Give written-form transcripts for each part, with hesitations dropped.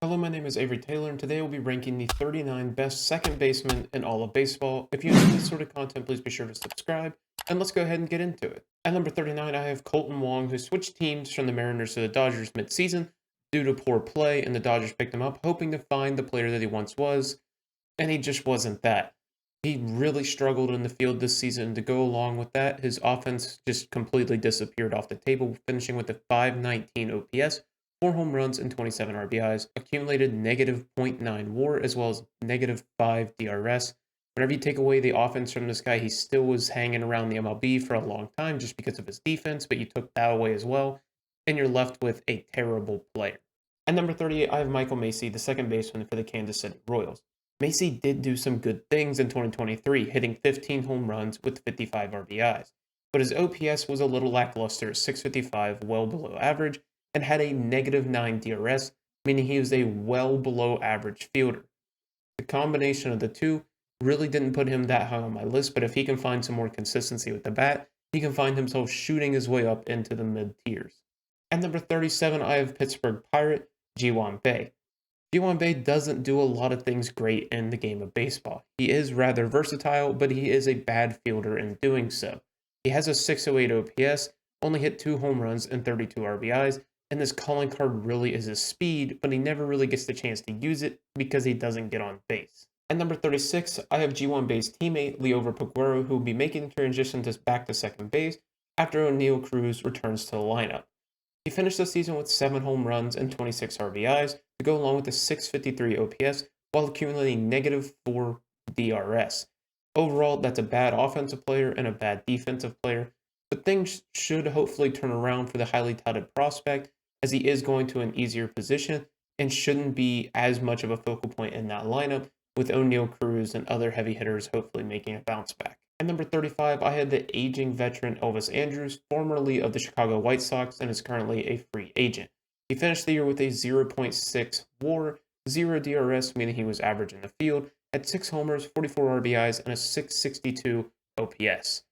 Hello, my name is Avery Taylor, and today we'll be ranking the 39 best second basemen in all of baseball. If you enjoy this sort of content, please be sure to subscribe, and let's go ahead and get into it. At number 39, I have Colton Wong, who switched teams from the Mariners to the Dodgers midseason due to poor play, and the Dodgers picked him up, hoping to find the player that he once was, and he just wasn't that. He really struggled in the field this season. To go along with that, his offense just completely disappeared off the table, finishing with a 519 OPS, 4 home runs, and 27 RBIs, accumulated negative .9 WAR, as well as negative 5 DRS. Whenever you take away the offense from this guy, he still was hanging around the MLB for a long time just because of his defense, but you took that away as well, and you're left with a terrible player. At number 38, I have Michael Macy, the second baseman for the Kansas City Royals. Macy did do some good things in 2023, hitting 15 home runs with 55 RBIs, but his OPS was a little lackluster, 655, well below average, and had a negative 9 DRS, meaning he was a well below average fielder. The combination of the two really didn't put him that high on my list, but if he can find some more consistency with the bat, he can find himself shooting his way up into the mid tiers. At number 37, I have Pittsburgh Pirate, Ji-hwan Bae. Ji-hwan Bae doesn't do a lot of things great in the game of baseball. He is rather versatile, but he is a bad fielder in doing so. He has a 608 OPS, only hit 2 home runs and 32 RBIs, and this calling card really is his speed, but he never really gets the chance to use it because he doesn't get on base. At number 36, I have Ji-hwan Bae's teammate, Liover Peguero, who will be making the transition back to second base after O'Neal Cruz returns to the lineup. He finished the season with 7 home runs and 26 RBIs to go along with a 653 OPS while accumulating negative 4 DRS. Overall, that's a bad offensive player and a bad defensive player, but things should hopefully turn around for the highly touted prospect as he is going to an easier position and shouldn't be as much of a focal point in that lineup, with O'Neal Cruz and other heavy hitters hopefully making a bounce back. At number 35, I had the aging veteran Elvis Andrus, formerly of the Chicago White Sox and is currently a free agent. He finished the year with a 0.6 WAR, 0 DRS, meaning he was average in the field, had 6 homers, 44 RBIs, and a 662 OPS.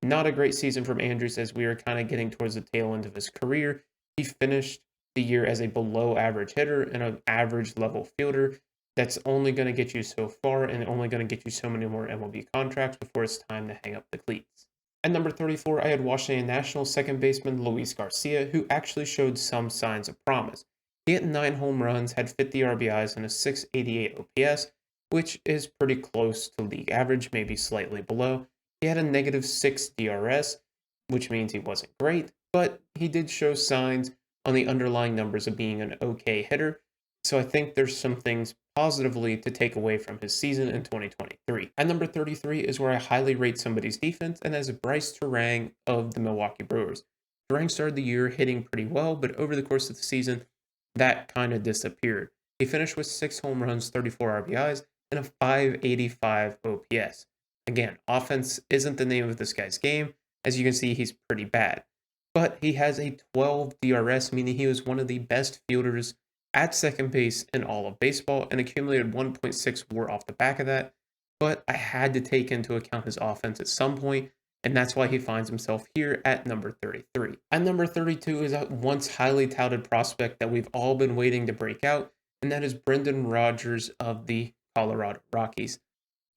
Not a great season from Andrus as we are kind of getting towards the tail end of his career. He finished the year as a below average hitter and an average level fielder. That's only going to get you so far and only going to get you so many more MLB contracts before it's time to hang up the cleats. At number 34, I had Washington Nationals second baseman Luis Garcia, who actually showed some signs of promise. He hit 9 home runs, had 50 RBIs, and a 688 OPS, which is pretty close to league average, maybe slightly below. He had a negative 6 DRS, which means he wasn't great, but he did show signs on the underlying numbers of being an okay hitter. So I think there's some things positively to take away from his season in 2023. At number 33 is where I highly rate somebody's defense, and as Bryce Turang of the Milwaukee Brewers. Turang started the year hitting pretty well, but over the course of the season, that kind of disappeared. He finished with 6 home runs, 34 RBIs, and a 585 OPS. Again, offense isn't the name of this guy's game. As you can see, he's pretty bad. But he has a 12 DRS, meaning he was one of the best fielders at second base in all of baseball and accumulated 1.6 WAR off the back of that. But I had to take into account his offense at some point, and that's why he finds himself here at number 33. At number 32 is a once highly touted prospect that we've all been waiting to break out, and that is Brendan Rodgers of the Colorado Rockies.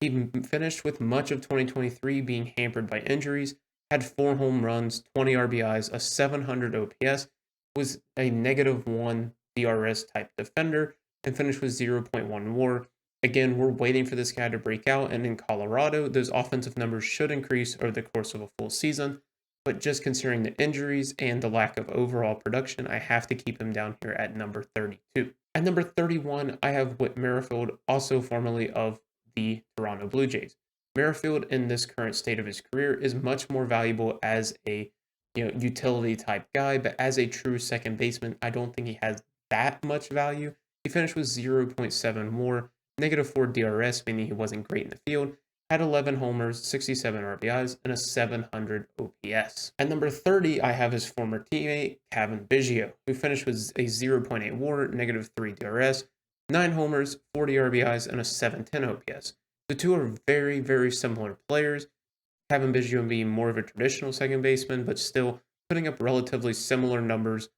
He finished with much of 2023 being hampered by injuries, had 4 home runs, 20 RBIs, a 700 OPS, was a negative 1 DRS type defender, and finished with 0.1 WAR. Again, we're waiting for this guy to break out, and in Colorado, those offensive numbers should increase over the course of a full season. But just considering the injuries and the lack of overall production, I have to keep him down here at number 32. At number 31, I have Whit Merrifield, also formerly of the Toronto Blue Jays. Merrifield, in this current state of his career, is much more valuable as a utility type guy, but as a true second baseman, I don't think he has that much value. He finished with 0.7 WAR, negative 4 DRS, meaning he wasn't great in the field, had 11 homers, 67 RBIs, and a 700 OPS. At number 30, I have his former teammate, Cavan Biggio, who finished with a 0.8 WAR, negative 3 DRS, 9 homers, 40 RBIs, and a 710 OPS. The two are very, very similar players. Cavan Biggio being more of a traditional second baseman, but still putting up relatively similar numbers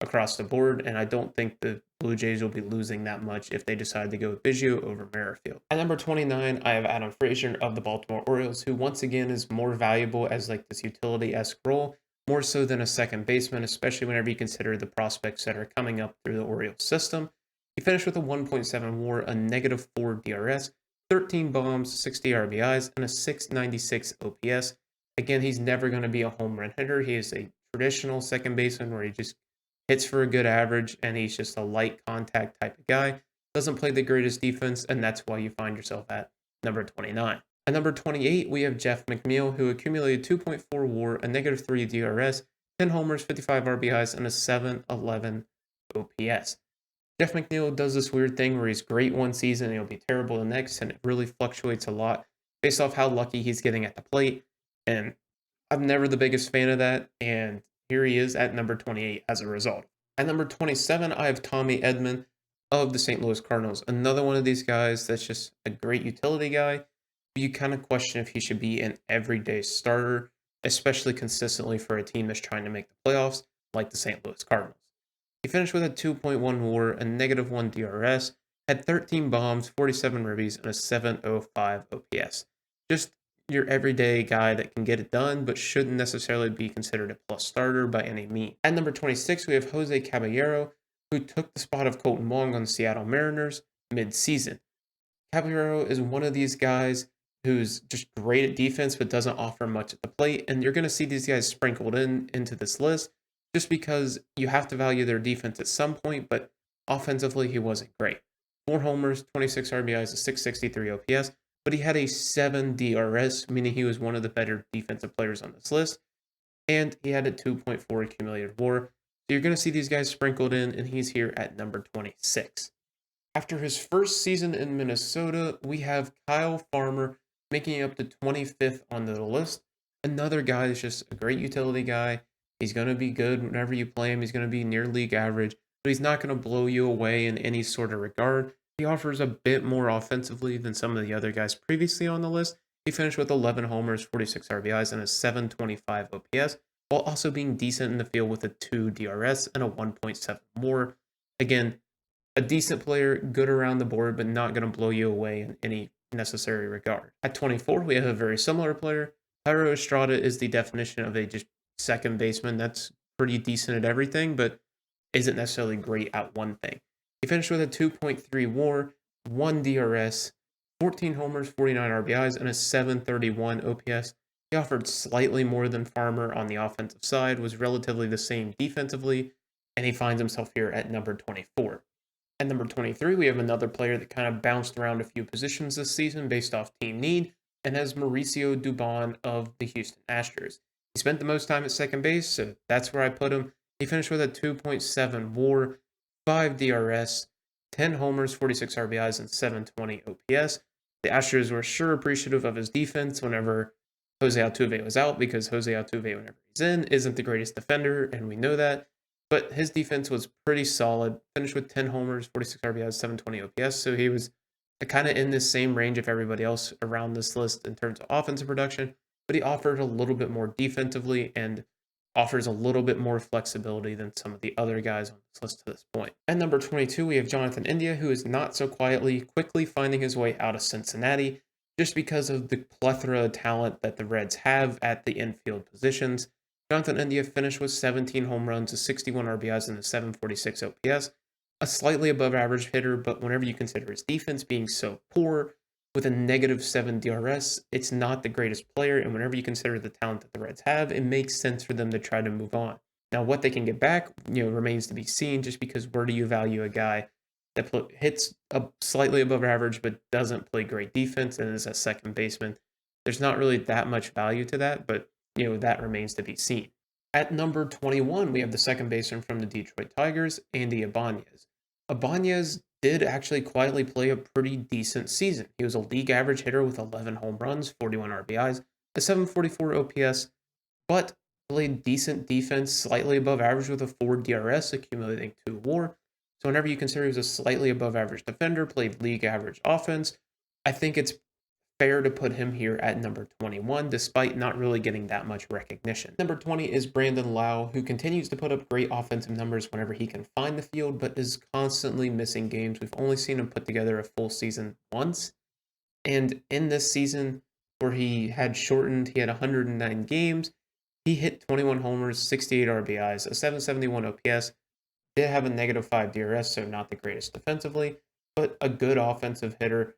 across the board, and I don't think the Blue Jays will be losing that much if they decide to go with Biggio over Merrifield. At number 29, I have Adam Frazier of the Baltimore Orioles, who once again is more valuable as like this utility-esque role, more so than a second baseman, especially whenever you consider the prospects that are coming up through the Orioles system. He finished with a 1.7 WAR, a -4 DRS, 13 bombs, 60 RBIs, and a 696 OPS. Again, he's never going to be a home run hitter. He is a traditional second baseman where he just hits for a good average, and he's just a light contact type of guy. Doesn't play the greatest defense, and that's why you find yourself at number 29. At number 28, we have Jeff McNeil, who accumulated 2.4 WAR, a -3 DRS, 10 homers, 55 RBIs, and a 711 OPS. Jeff McNeil does this weird thing where he's great one season and he'll be terrible the next, and it really fluctuates a lot based off how lucky he's getting at the plate. And I'm never the biggest fan of that, and here he is at number 28 as a result. At number 27, I have Tommy Edman of the St. Louis Cardinals. Another one of these guys that's just a great utility guy. You kind of question if he should be an everyday starter, especially consistently for a team that's trying to make the playoffs, like the St. Louis Cardinals. He finished with a 2.1 WAR, a -1 DRS, had 13 bombs, 47 ribbies, and a 705 OPS. Just your everyday guy that can get it done, but shouldn't necessarily be considered a plus starter by any means. At number 26, we have Jose Caballero, who took the spot of Colton Wong on the Seattle Mariners mid-season. Caballero is one of these guys who's just great at defense, but doesn't offer much at the plate, and you're going to see these guys sprinkled into this list just because you have to value their defense at some point, but offensively, he wasn't great. 4 homers, 26 RBIs, a 663 OPS, but he had a 7 DRS, meaning he was one of the better defensive players on this list, and he had a 2.4 accumulated WAR. So you're going to see these guys sprinkled in, and he's here at number 26. After his first season in Minnesota, we have Kyle Farmer making it up to 25th on the list. Another guy that's just a great utility guy. He's going to be good whenever you play him. He's going to be near league average, but he's not going to blow you away in any sort of regard. He offers a bit more offensively than some of the other guys previously on the list. He finished with 11 homers, 46 RBIs, and a 725 OPS, while also being decent in the field with a 2 DRS and a 1.7 WAR. Again, a decent player, good around the board, but not going to blow you away in any necessary regard. At 24, we have a very similar player. Jairo Estrada is the definition of a just second baseman that's pretty decent at everything, but isn't necessarily great at one thing. He finished with a 2.3 WAR, 1 DRS, 14 homers, 49 RBIs, and a 731 OPS. He offered slightly more than Farmer on the offensive side, was relatively the same defensively, and he finds himself here at number 24. At number 23, we have another player that kind of bounced around a few positions this season based off team need, and that's Mauricio Dubon of the Houston Astros. He spent the most time at second base, so that's where I put him. He finished with a 2.7 WAR, 5 DRS, 10 homers, 46 RBIs, and 720 OPS. The Astros were sure appreciative of his defense whenever Jose Altuve was out, because Jose Altuve, whenever he's in, isn't the greatest defender, and we know that. But his defense was pretty solid. Finished with 10 homers, 46 RBIs, 720 OPS. So he was kind of in this same range of everybody else around this list in terms of offensive production. But he offered a little bit more defensively and offers a little bit more flexibility than some of the other guys on this list to this point. At number 22, we have Jonathan India, who is not so quickly finding his way out of Cincinnati just because of the plethora of talent that the Reds have at the infield positions. Jonathan India finished with 17 home runs, a 61 RBIs, and a 746 OPS. A slightly above average hitter, but whenever you consider his defense being so poor, with a -7 DRS, it's not the greatest player, and whenever you consider the talent that the Reds have, it makes sense for them to try to move on. Now, what they can get back, remains to be seen, just because where do you value a guy that hits slightly above average but doesn't play great defense and is a second baseman? There's not really that much value to that, but that remains to be seen. At number 21, we have the second baseman from the Detroit Tigers, Andy Ibanez. Ibanez did actually quietly play a pretty decent season. He was a league average hitter with 11 home runs, 41 RBIs, a 744 OPS, but played decent defense, slightly above average with a 4 DRS, accumulating 2 WAR. So whenever you consider he was a slightly above average defender, played league average offense, I think it's fair to put him here at number 21, despite not really getting that much recognition. Number 20 is Brandon Lau, who continues to put up great offensive numbers whenever he can find the field, but is constantly missing games. We've only seen him put together a full season once. And in this season, where he had shortened, he had 109 games. He hit 21 homers, 68 RBIs, a 771 OPS, did have a -5 DRS, so not the greatest defensively, but a good offensive hitter.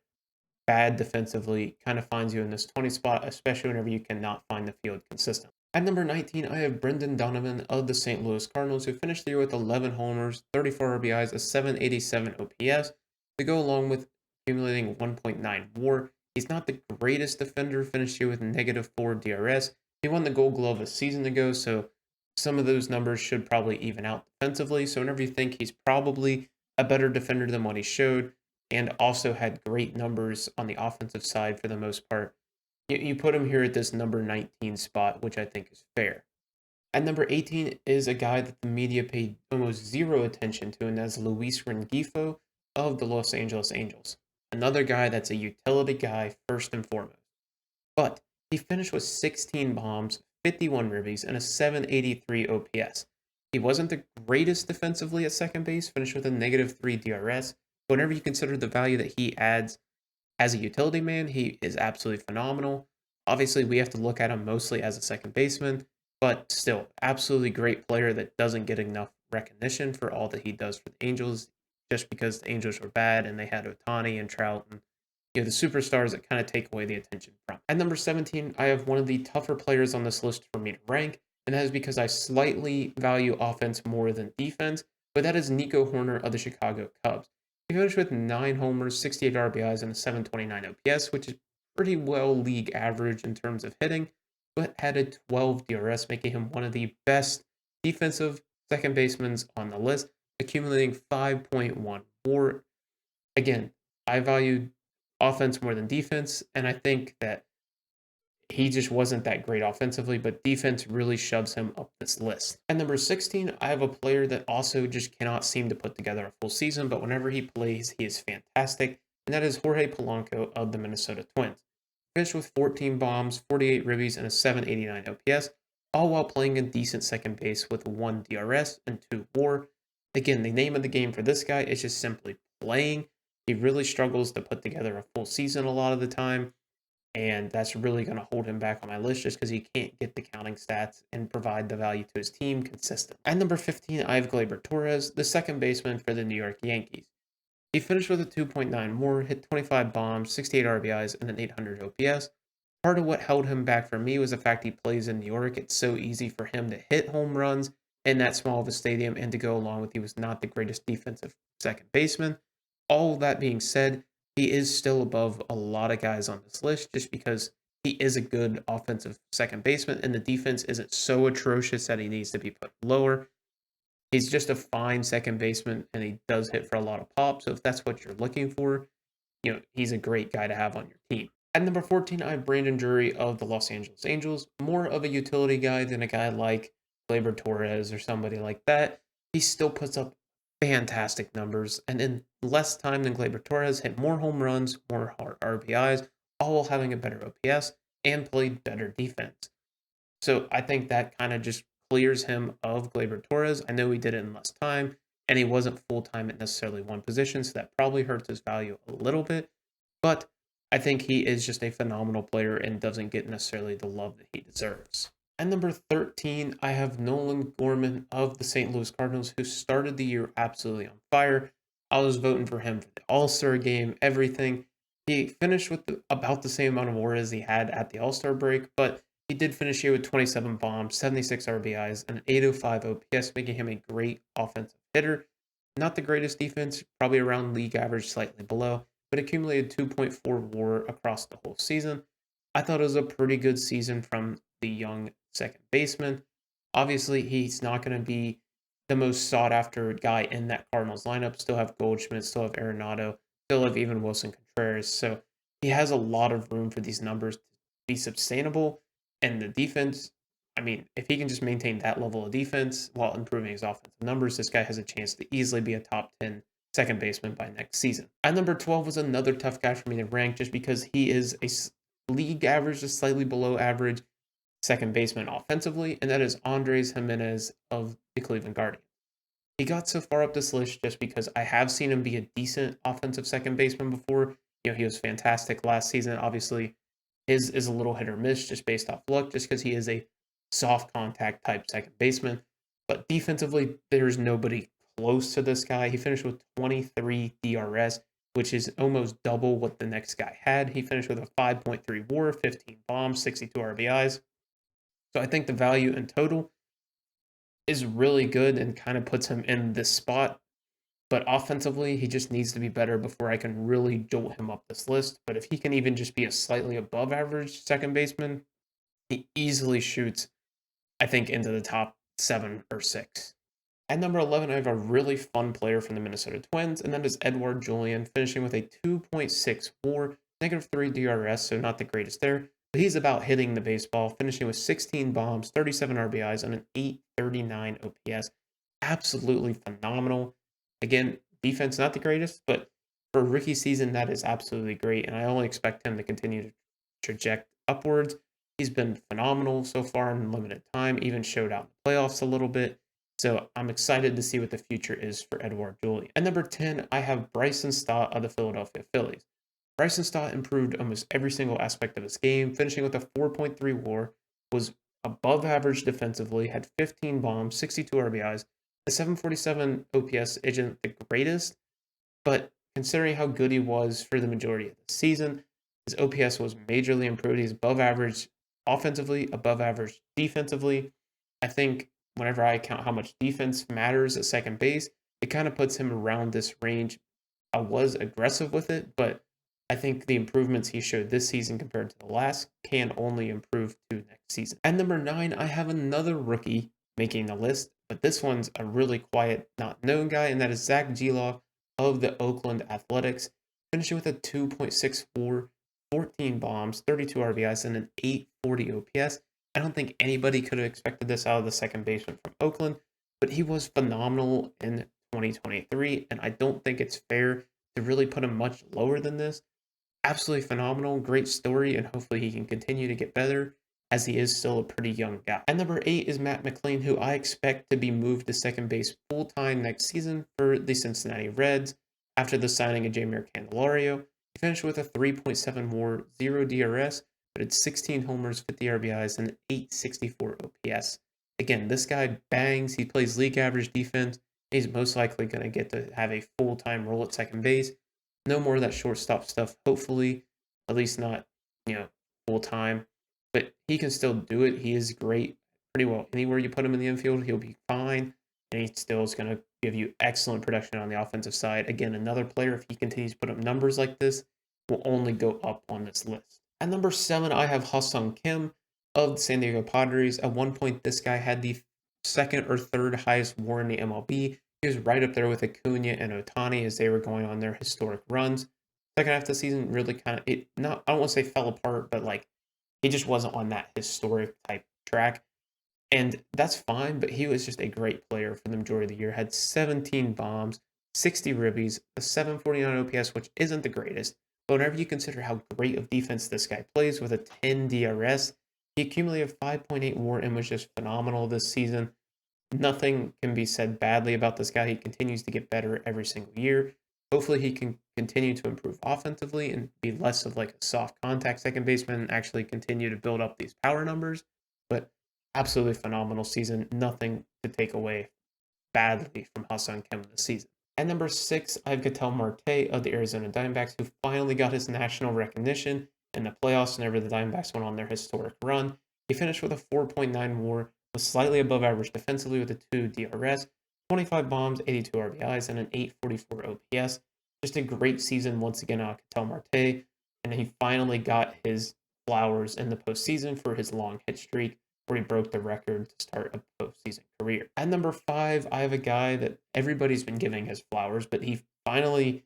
Bad defensively kind of finds you in this 20 spot, especially whenever you cannot find the field consistently. At number 19, I have Brendan Donovan of the St. Louis Cardinals, who finished the year with 11 homers, 34 RBIs, a 787 OPS, to go along with accumulating 1.9 WAR. He's not the greatest defender, finished here with -4 DRS. He won the Gold Glove a season ago, so some of those numbers should probably even out defensively. So whenever you think he's probably a better defender than what he showed, and also had great numbers on the offensive side for the most part, you put him here at this number 19 spot, which I think is fair. At number 18 is a guy that the media paid almost zero attention to, and that's Luis Rengifo of the Los Angeles Angels. Another guy that's a utility guy first and foremost. But he finished with 16 bombs, 51 ribbies, and a 783 OPS. He wasn't the greatest defensively at second base, finished with a -3 DRS. Whenever you consider the value that he adds as a utility man, he is absolutely phenomenal. Obviously, we have to look at him mostly as a second baseman, but still, absolutely great player that doesn't get enough recognition for all that he does for the Angels, just because the Angels were bad and they had Ohtani and Trout and the superstars that kind of take away the attention from. At number 17, I have one of the tougher players on this list for me to rank, and that is because I slightly value offense more than defense, but that is Nico Horner of the Chicago Cubs. He finished with 9 homers, 68 RBIs, and a 729 OPS, which is pretty well league average in terms of hitting, but had a 12 DRS, making him one of the best defensive second basemen on the list, accumulating 5.1 WAR. Again, I value offense more than defense, and I think that he just wasn't that great offensively, but defense really shoves him up this list. At number 16, I have a player that also just cannot seem to put together a full season, but whenever he plays, he is fantastic, and that is Jorge Polanco of the Minnesota Twins. Finished with 14 bombs, 48 ribbies, and a 789 OPS, all while playing a decent second base with 1 DRS and 2 WAR. Again, the name of the game for this guy is just simply playing. He really struggles to put together a full season a lot of the time, and that's really going to hold him back on my list just because he can't get the counting stats and provide the value to his team consistent. At number 15, I have Gleyber Torres, the second baseman for the New York Yankees. He finished with a 2.9 WAR, hit 25 bombs, 68 RBIs, and an 800 OPS. Part of what held him back for me was the fact he plays in New York. It's so easy for him to hit home runs in that small of a stadium, and to go along with he was not the greatest defensive second baseman. All that being said, he is still above a lot of guys on this list just because he is a good offensive second baseman, and the defense isn't so atrocious that he needs to be put lower. He's just a fine second baseman, and he does hit for a lot of pop. So if that's what you're looking for, he's a great guy to have on your team. At number 14, I have Brandon Drury of the Los Angeles Angels, more of a utility guy than a guy like Gleyber Torres or somebody like that. He still puts up fantastic numbers, and in less time than Gleyber Torres, hit more home runs, more RBIs, all while having a better OPS and played better defense. So I think that kind of just clears him of Gleyber Torres. I know he did it in less time, and he wasn't full-time at necessarily one position, so that probably hurts his value a little bit. But I think he is just a phenomenal player and doesn't get necessarily the love that he deserves. At number 13, I have Nolan Gorman of the St. Louis Cardinals, who started the year absolutely on fire. I was voting for him for the All-Star game, everything. He finished with about the same amount of WAR as he had at the All-Star break, but he did finish here with 27 bombs, 76 RBIs, and an 805 OPS, making him a great offensive hitter. Not the greatest defense, probably around league average, slightly below, but accumulated 2.4 WAR across the whole season. I thought it was a pretty good season from the young second baseman. Obviously, he's not going to be the most sought after guy in that Cardinals lineup. Still have Goldschmidt, still have Arenado, still have even Wilson Contreras. So he has a lot of room for these numbers to be sustainable. And the defense, I mean, if he can just maintain that level of defense while improving his offensive numbers, this guy has a chance to easily be a top 10 second baseman by next season. At number 12 was another tough guy for me to rank just because he is a league average, just slightly below average second baseman offensively, and that is Andres Jimenez of the Cleveland Guardians. He got so far up this list just because I have seen him be a decent offensive second baseman before. He was fantastic last season. Obviously, his is a little hit or miss just based off luck, just because he is a soft contact type second baseman. But defensively, there's nobody close to this guy. He finished with 23 DRS, which is almost double what the next guy had. He finished with a 5.3 WAR, 15 bombs, 62 RBIs. So I think the value in total is really good and kind of puts him in this spot. But offensively, he just needs to be better before I can really jolt him up this list. But if he can even just be a slightly above average second baseman, he easily shoots, I think, into the top 7 or 6. At number 11, I have a really fun player from the Minnesota Twins, and that is Edouard Julien, finishing with a 2.6 WAR, -3 DRS, so not the greatest there. But he's about hitting the baseball, finishing with 16 bombs, 37 RBIs, and an 839 OPS. Absolutely phenomenal. Again, defense not the greatest, but for a rookie season, that is absolutely great, and I only expect him to continue to traject upwards. He's been phenomenal so far in limited time, even showed out in the playoffs a little bit. So I'm excited to see what the future is for Edouard Julien. At number 10, I have Bryson Stott of the Philadelphia Phillies. Bryson Stott improved almost every single aspect of his game, finishing with a 4.3 WAR, was above average defensively, had 15 bombs, 62 RBIs. The 747 OPS isn't the greatest, but considering how good he was for the majority of the season, his OPS was majorly improved. He's above average offensively, above average defensively. I think whenever I count how much defense matters at second base, it kind of puts him around this range. I was aggressive with it, but I think the improvements he showed this season compared to the last can only improve to next season. At number 9, I have another rookie making the list, but this one's a really quiet, not known guy, and that is Zach Gelof of the Oakland Athletics, finishing with a 2.64, 14 bombs, 32 RBIs, and an 840 OPS. I don't think anybody could have expected this out of the second baseman from Oakland, but he was phenomenal in 2023, and I don't think it's fair to really put him much lower than this. Absolutely phenomenal, great story, and hopefully he can continue to get better as he is still a pretty young guy. At number 8 is Matt McLean, who I expect to be moved to second base full-time next season for the Cincinnati Reds after the signing of Jeimer Candelario. He finished with a 3.7 WAR, 0 DRS, but it's 16 homers, 50 RBIs, and 864 OPS. Again, this guy bangs. He plays league average defense. He's most likely going to get to have a full-time role at second base. No more of that shortstop stuff, hopefully, at least not, full-time. But he can still do it. He is great pretty well anywhere you put him in the infield. He'll be fine, and he still is going to give you excellent production on the offensive side. Again, another player, if he continues to put up numbers like this, will only go up on this list. At number 7, I have Ha-Seong Kim of the San Diego Padres. At one point, this guy had the second or third highest WAR in the MLB. He was right up there with Acuna and Ohtani as they were going on their historic runs. Second half of the season really kind of, I don't want to say fell apart, but he just wasn't on that historic type track. And that's fine, but he was just a great player for the majority of the year. Had 17 bombs, 60 ribbies, a 749 OPS, which isn't the greatest. But whenever you consider how great of defense this guy plays with a 10 DRS, he accumulated 5.8 WAR and was just phenomenal this season. Nothing can be said badly about this guy. He continues to get better every single year. Hopefully he can continue to improve offensively and be less of a soft contact second baseman and actually continue to build up these power numbers. But absolutely phenomenal season. Nothing to take away badly from Ha-Seong Kim this season. At number 6, I have Ketel Marte of the Arizona Diamondbacks, who finally got his national recognition in the playoffs whenever the Diamondbacks went on their historic run. He finished with a 4.9 WAR, was slightly above average defensively with a 2 DRS, 25 bombs, 82 RBIs, and an 844 OPS. Just a great season once again out of Ketel Marte, and he finally got his flowers in the postseason for his long hit streak, where he broke the record to start a postseason career. At number 5, I have a guy that everybody's been giving his flowers, but he finally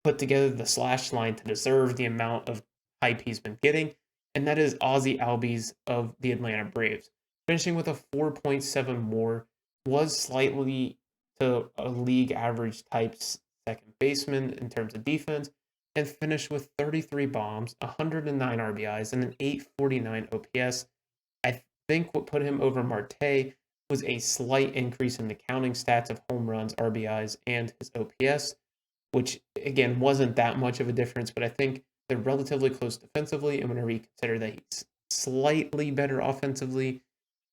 put together the slash line to deserve the amount of hype he's been getting, and that is Ozzie Albies of the Atlanta Braves. Finishing with a 4.7 WAR, was slightly to a league average type second baseman in terms of defense, and finished with 33 bombs, 109 RBIs, and an 849 OPS. I think what put him over Marte was a slight increase in the counting stats of home runs, RBIs, and his OPS, which again wasn't that much of a difference, but I think they're relatively close defensively. And whenever you consider that he's slightly better offensively,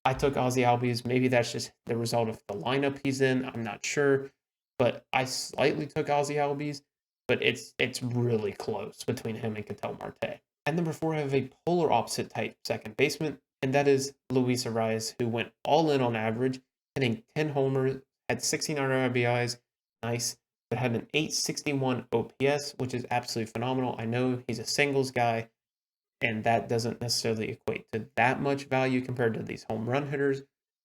I took Ozzy Albies. Maybe that's just the result of the lineup he's in. I'm not sure, but I slightly took Ozzy Albies. But it's really close between him and Ketel Marte. At number 4, I have a polar opposite type second baseman, and that is Luis Arias, who went all in on average, hitting 10 homers, had 69 RBIs, nice, but had an 861 OPS, which is absolutely phenomenal. I know he's a singles guy, and that doesn't necessarily equate to that much value compared to these home run hitters,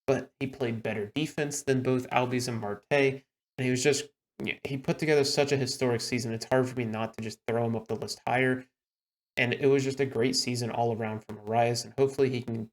but he played better defense than both Albies and Marte, and he was just, he put together such a historic season. It's hard for me not to just throw him up the list higher, and it was just a great season all around from Arias, and hopefully he can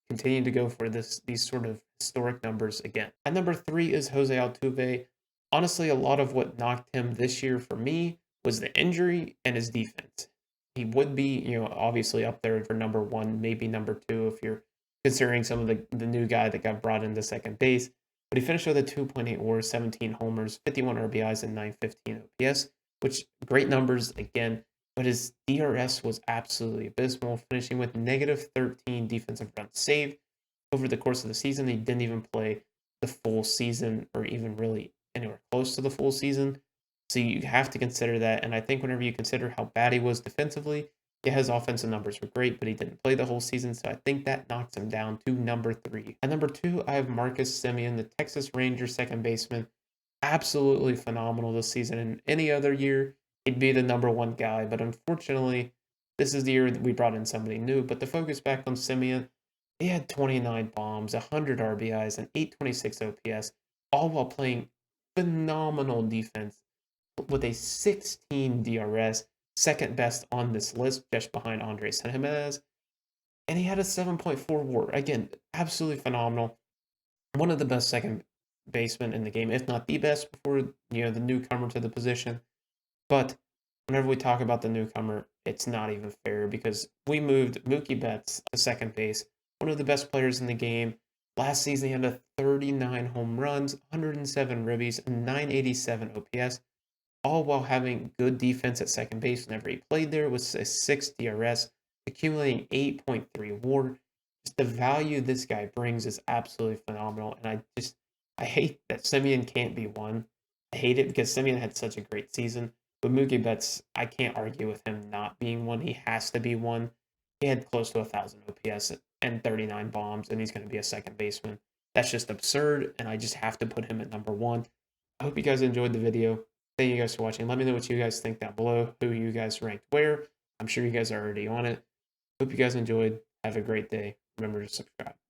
continue to go for these sort of historic numbers again. At number 3 is Jose Altuve. Honestly, a lot of what knocked him this year for me was the injury and his defense. He would be, obviously up there for number 1, maybe number 2 if you're considering some of the new guy that got brought into second base. But he finished with a 2.8 WAR, 17 homers, 51 RBIs, and 915 OPS, which great numbers again. But his DRS was absolutely abysmal, finishing with negative 13 defensive runs saved over the course of the season. He didn't even play the full season or even really anywhere close to the full season. So you have to consider that. And I think whenever you consider how bad he was defensively, yeah, his offensive numbers were great, but he didn't play the whole season. So I think that knocks him down to number 3. At number 2, I have Marcus Semien, the Texas Rangers second baseman. Absolutely phenomenal this season. In any other year, he'd be the number 1 guy. But unfortunately, this is the year that we brought in somebody new. But to focus back on Semien, he had 29 bombs, 100 RBIs, and 826 OPS, all while playing phenomenal defense with a 16 DRS, second best on this list, just behind Andres Gimenez. And he had a 7.4 WAR. Again, absolutely phenomenal. One of the best second basemen in the game, if not the best, before the newcomer to the position. But whenever we talk about the newcomer, it's not even fair because we moved Mookie Betts to second base, one of the best players in the game. Last season, he had a 39 home runs, 107 ribbies, and 987 OPS, all while having good defense at second base whenever he played there, with a 6 DRS, accumulating 8.3 WAR. Just the value this guy brings is absolutely phenomenal, and I hate that Semien can't be one. I hate it because Semien had such a great season, but Mookie Betts, I can't argue with him not being one. He has to be one. He had close to 1,000 OPS and 39 bombs, and he's going to be a second baseman. That's just absurd, and I just have to put him at number 1. I hope you guys enjoyed the video. Thank you guys for watching. Let me know what you guys think down below, who you guys ranked where. I'm sure you guys are already on it. Hope you guys enjoyed. Have a great day. Remember to subscribe.